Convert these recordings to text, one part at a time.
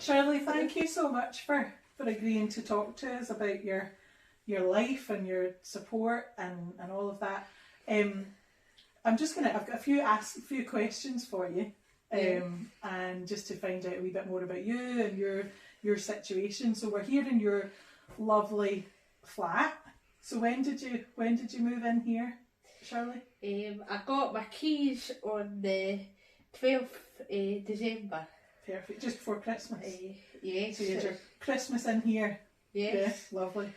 Shirley, thank you so much for agreeing to talk to us about your life and your support and all of that. I've got a few questions for you, and just to find out a wee bit more about you and your situation. So we're here in your lovely flat. So when did you move in here, Shirley? I got my keys on the 12th December. Perfect, just before Christmas. Yes. So you had your Christmas in here. Yes. Yeah, lovely.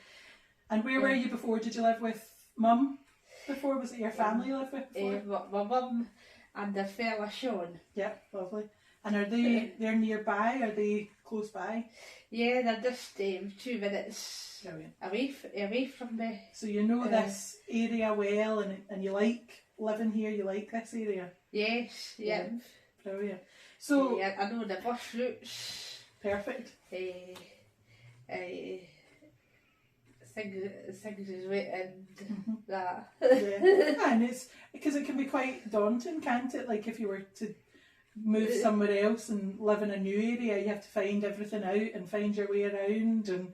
And where were you before? Did you live with Mum before? Was it your family you lived with before? My mum and the fella Sean. Yeah, lovely. And are they're nearby? Are they close by? Yeah, they're just 2 minutes Brilliant. away from me. So you know this area well, and you like living here. You like this area. Yes. Yeah. Brilliant. So I know the bus routes. Perfect. Things is wet and that. Yeah, and it's because it can be quite daunting, can't it? Like if you were to move somewhere else and live in a new area, you have to find everything out and find your way around, and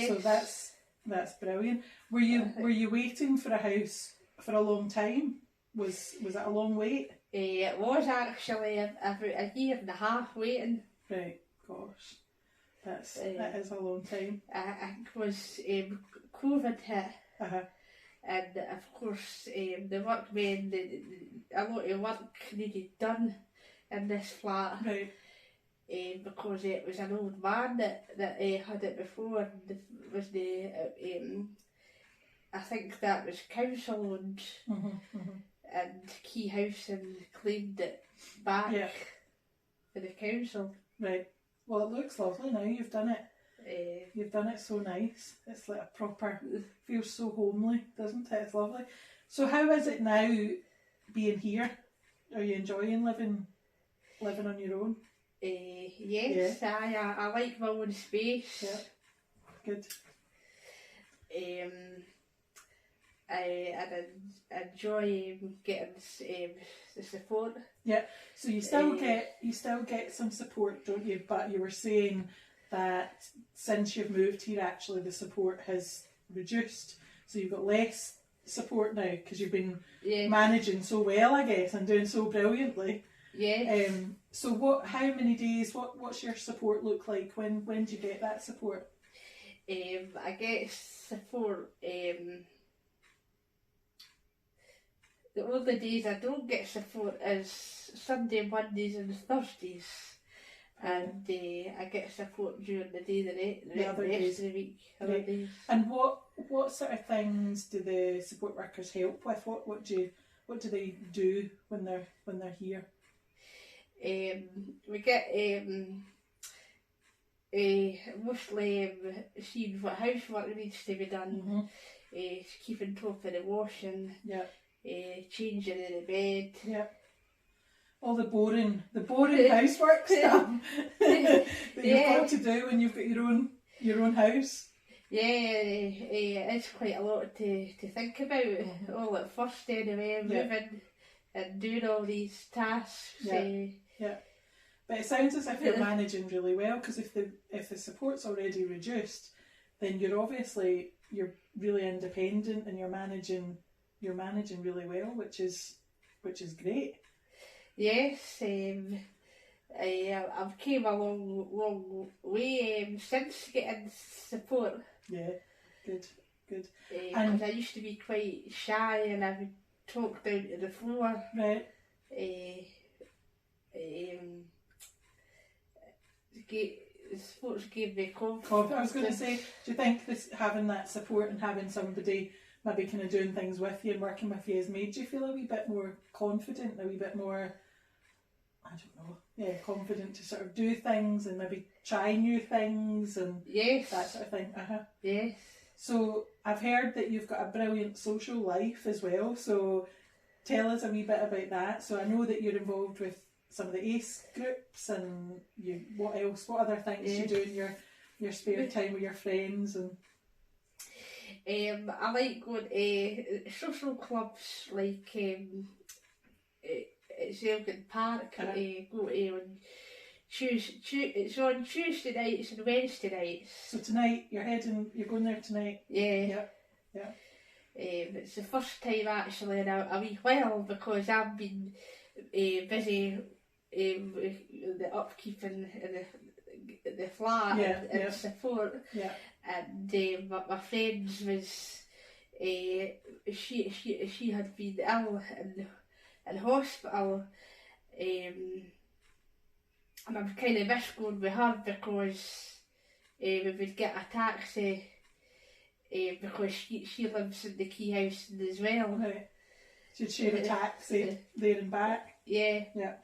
so that's brilliant. Were you waiting for a house for a long time? Was it a long wait? It was actually about a year and a half waiting. Right, gosh, that is a long time. I think it was COVID hit, and of course the workmen, a lot of work needed done in this flat, right? Because it was an old man that had it before, and was the I think that was council owned. And Key Housing claimed it back for the council. Right. Well, it looks lovely now. You've done it. You've done it so nice. It's like a proper, feels so homely, doesn't it? It's lovely. So how is it now being here? Are you enjoying living on your own? Yes, yeah. I like my own space. Yeah. Good. I enjoy getting the support. Yeah, so you still get some support, don't you? But you were saying that since you've moved here, actually the support has reduced. So you've got less support now because you've been managing so well, I guess, and doing so brilliantly. Yeah. So how many days? What's your support look like? When do you get that support? I get support. The only days I don't get support is Sunday, Mondays and Thursdays. And I get support during the day, the rest of the week. Right. And what sort of things do the support workers help with? What do they do when they're here? We get mostly seeing what housework needs to be done, keeping top of the washing. Yeah. Changing in the bed. Yeah. All the boring housework stuff that you've got to do when you've got your own house. Yeah, it's quite a lot to think about. All at first anyway, moving and doing all these tasks. Yeah. But it sounds as if you're managing really well, because if the support's already reduced, then you're really independent and you're managing really well, which is great. Yes, I've came a long way since getting support. Yeah, good. Because I used to be quite shy and I would talk down to the floor. Right. Sports gave me confidence. I was going to say, do you think having that support and having somebody maybe kind of doing things with you and working with you has made you feel a wee bit more confident, a wee bit more, I don't know, confident to sort of do things and maybe try new things and that sort of thing? Yes. So I've heard that you've got a brilliant social life as well, so tell us a wee bit about that. So I know that you're involved with some of the ACE groups, and what other things you do in your spare time with your friends? And I like going to social clubs like Selgin Park, go to on It's on Tuesday nights and Wednesday nights. So tonight, you're going there tonight? Yeah. Yeah. It's the first time actually in a wee while, because I've been busy with the upkeep and the flat and support. Yeah. And my friends was she had been ill in hospital, and I'm kind of missed going with her, because we would get a taxi, because she lives in the key house as well. Right. So you'd share a taxi there and back? Yeah. Yeah.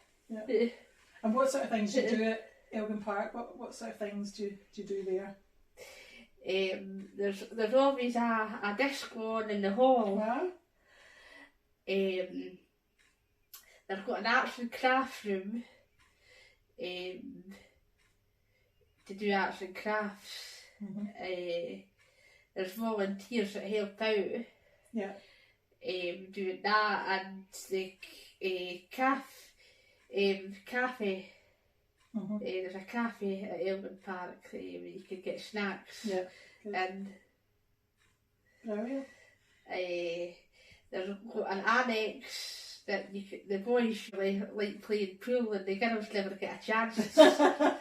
And what sort of things do you do at Elgin Park? What sort of things do you do there? There's always a disco on in the hall. Wow. They've got an arts and crafts room to do arts and crafts. There's volunteers that help out. Yeah. Doing that, and the cafe. There's a cafe at Elgin Park where you can get snacks. Yeah. Good. And brilliant. There's an annex that the boys really like playing pool, and the girls never get a chance to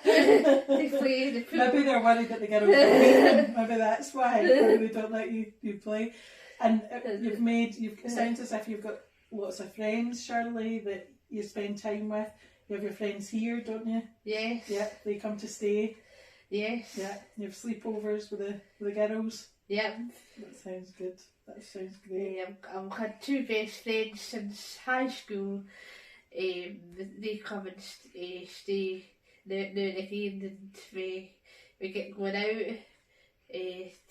play the pool. Maybe they're worried that the girls hate them. Maybe that's why they don't let you play. And it sounds as if you've got lots of friends, Shirley, that you spend time with. You have your friends here, don't you? Yes. Yeah, they come to stay. Yes. Yeah, you have sleepovers with the girls. Yeah. That sounds good. That sounds great. I've had two best friends since high school. They come and stay now and again, and we get going out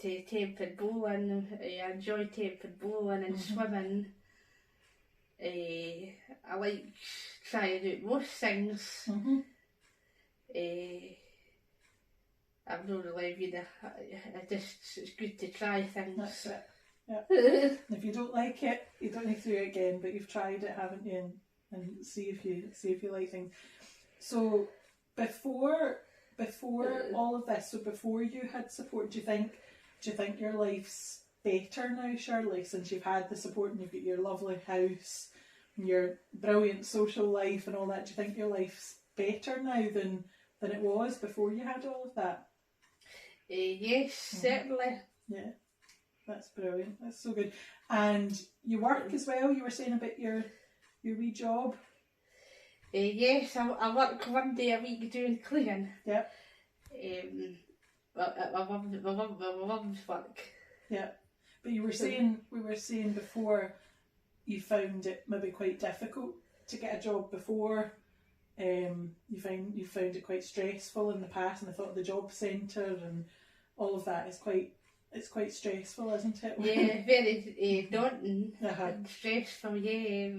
to temp and bowling. I enjoy temp and bowling and swimming. I like trying out most things. I've not really been it's good to try things. That's it. Yeah. If you don't like it, you don't need to do it again, but you've tried it, haven't you? And see if you like things. So before all of this, so before you had support, do you think your life's better now, Shirley, since you've had the support and you've got your lovely house and your brilliant social life and all that? Do you think your life's better now than it was before you had all of that? Yes, certainly. Yeah, that's brilliant. That's so good. And you work as well. You were saying about your wee job. Yes, I work one day a week doing cleaning. Yeah. My mum's work. Yeah, but we were saying before, you found it maybe quite difficult to get a job before. You found it quite stressful in the past, and I thought the job centre and all of that is quite stressful, isn't it? Yeah, very daunting and stressful. Yeah,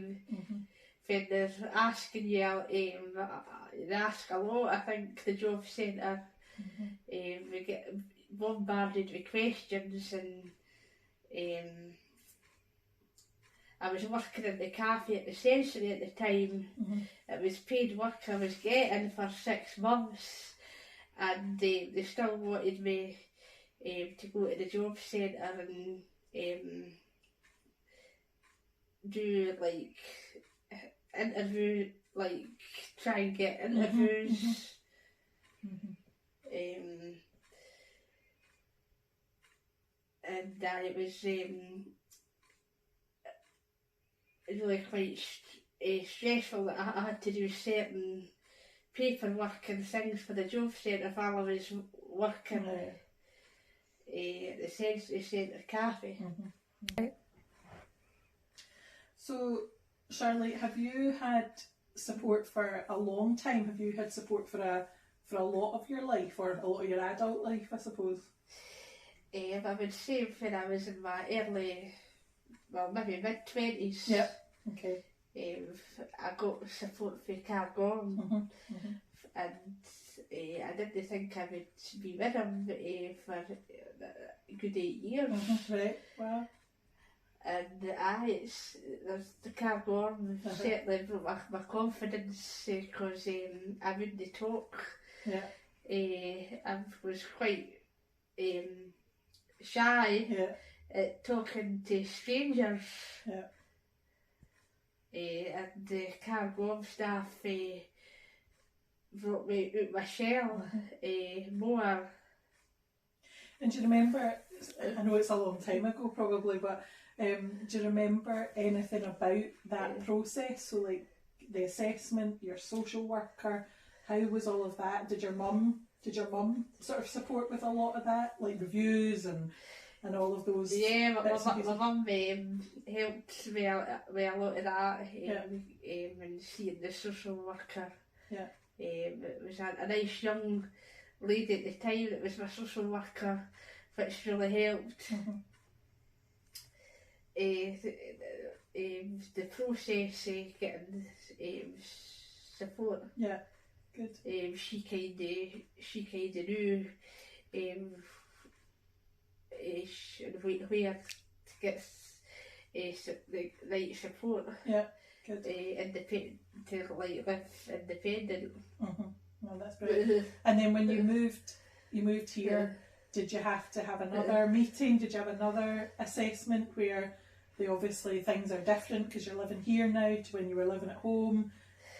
when they're asking you, they ask a lot. I think the job centre, we get bombarded with questions, and I was working in the cafe at the Sensory at the time. It was paid work I was getting for 6 months, and they still wanted me to go to the job centre and do like interview, like try and get interviews. And it was really quite stressful that I had to do certain paperwork and things for the job centre while I was working at the Sensory Centre Cafe. So, Shirley, have you had support for a long time? Have you had support for a lot of your life, or a lot of your adult life, I suppose? I would say when I was in my early, well, maybe mid-20s. Yeah. Okay. I got support for Cargom, and I didn't think I would be with him for a good 8 years. Right. Wow. and there's the can't go on, certainly broke my confidence because I wouldn't talk. Yeah. I was quite shy at talking to strangers. Yeah. And the cargo staff brought me out my shell more. And do you remember, I know it's a long time ago probably, but do you remember anything about that process? So like the assessment, your social worker, how was all of that? Did your mum sort of support with a lot of that, like reviews and all of those? Yeah, my mum helped with a lot of that, and seeing the social worker. Yeah. It was a nice young lady at the time that was my social worker, which really helped. The process of getting support. Yeah, good. She kind of knew where to get the right support. Yeah, good. To like live independent. Well, that's brilliant. And then when you moved here, did you have to have another meeting? Did you have another assessment where obviously things are different because you're living here now to when you were living at home?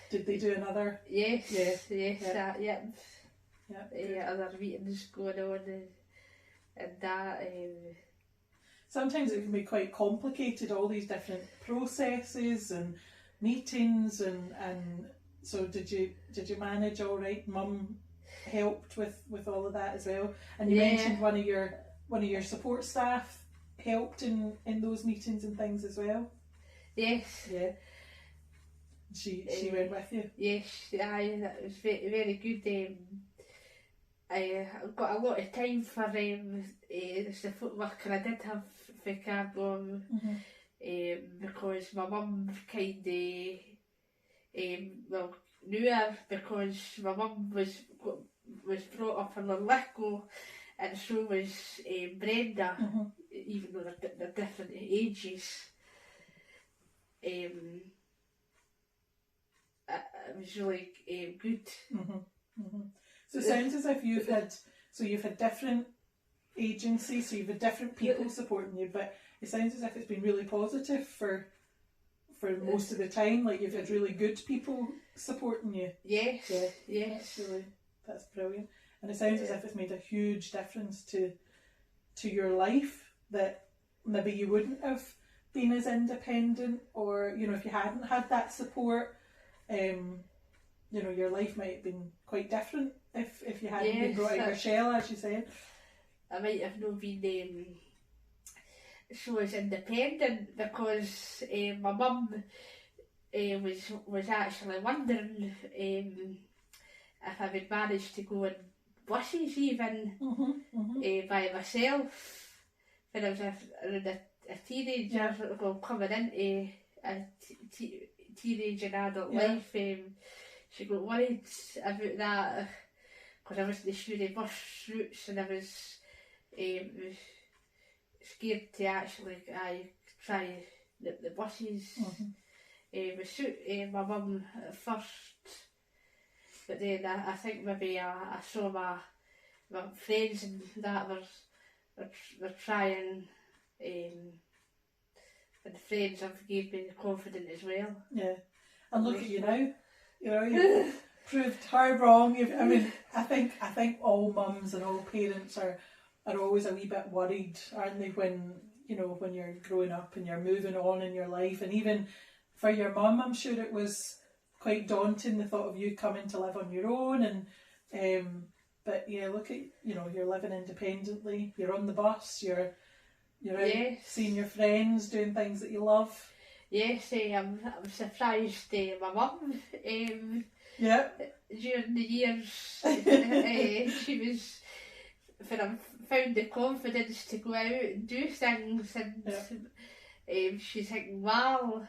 Did they do another? Yes. Other meetings going on and that. Sometimes it can be quite complicated, all these different processes and meetings and so did you manage all right? Mum helped with all of that as well, and you mentioned one of your support staff helped in those meetings and things as well. Yes. Yeah. She went with you. Yes, that was very, very good. I got a lot of time for the support worker I did have for Carbon, because my mum kind of knew her because my mum was brought up in Lithgow, and so was Brenda, even though they're different ages. It was really good. So it sounds as if you've had different agencies, so you've had different people supporting you, but it sounds as if it's been really positive for most of the time. Like you've had really good people supporting you. Yes. That's brilliant. And it sounds as if it's made a huge difference to your life, that maybe you wouldn't have been as independent, or if you hadn't had that support, your life might have been quite different if you hadn't been brought out of your shell, as you said. I might have not been so as independent, because my mum was actually wondering if I would manage to go in buses even by myself when I was a teenager, coming into a teenage and adult life. She got worried about that because I wasn't sure the bus routes, and I was scared to actually try the buses. We suit my mum at first, but then I think maybe I saw my friends and that were trying, and the friends have gave me the confidence as well. Yeah, and look at you now. You've proved her wrong. I think all mums and all parents are always a wee bit worried, aren't they, when you're growing up and you're moving on in your life. And even for your mum, I'm sure it was quite daunting, the thought of you coming to live on your own. And but yeah, look at you're living independently. You're on the bus. You're out seeing your friends, doing things that you love. Yes, I'm surprised my mum. During the years, she was, when I found the confidence to go out and do things, and she's thinking, wow,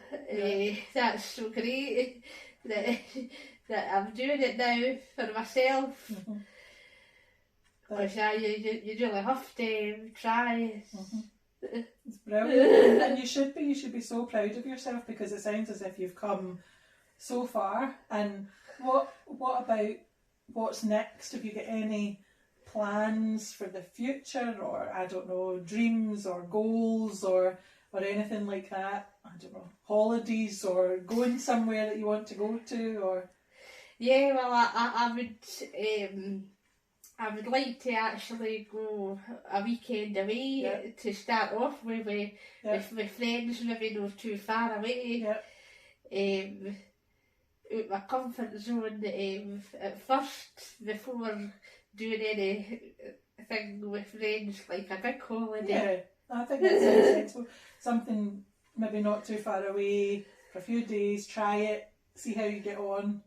that's so great that I'm doing it now for myself. Because you really have to try. It's brilliant. And you should be so proud of yourself, because it sounds as if you've come so far. And what about what's next? Have you got any plans for the future, or I don't know, dreams or goals or anything like that? I don't know, holidays or going somewhere that you want to go to, or? Yeah, well, I would like to actually go a weekend away to start off with friends, maybe not too far away. Out my comfort zone at first, before doing anything with friends, like a big holiday. Yeah, I think that sounds sensible. Something maybe not too far away for a few days, try it, see how you get on,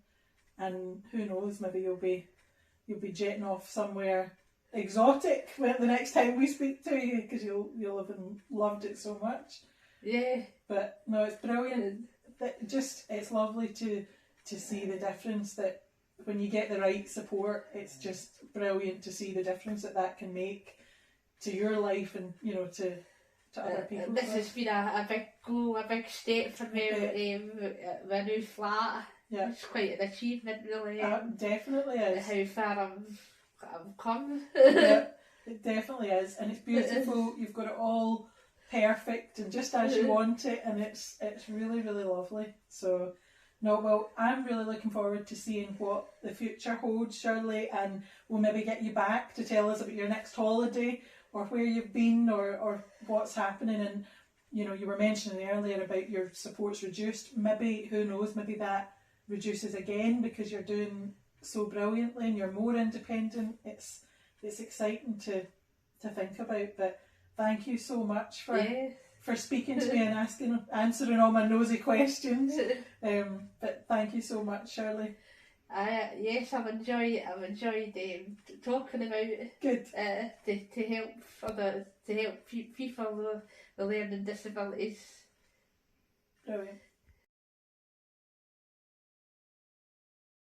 and who knows, maybe you'll be jetting off somewhere exotic the next time we speak to you, because you'll have loved it so much. Yeah. But no, it's brilliant. It's lovely to see the difference, that when you get the right support, it's just brilliant to see the difference that can make to your life, and to other people. This has been a big goal, a big step for me with my new flat. Yeah. It's quite an achievement, really. It definitely is. How far I've come. Yeah, it definitely is, and it's beautiful. You've got it all perfect and just as you want it, and it's really, really lovely. So, no, well, I'm really looking forward to seeing what the future holds, Shirley, and we'll maybe get you back to tell us about your next holiday, or where you've been, or what's happening. And you were mentioning earlier about your support's reduced. Maybe, who knows, maybe that reduces again, because you're doing so brilliantly and you're more independent. It's exciting to think about. But thank you so much for speaking to me and answering all my nosy questions. But thank you so much, Shirley. Yes, I've enjoyed talking about it. Good. To help others, to help people with learning disabilities. Brilliant.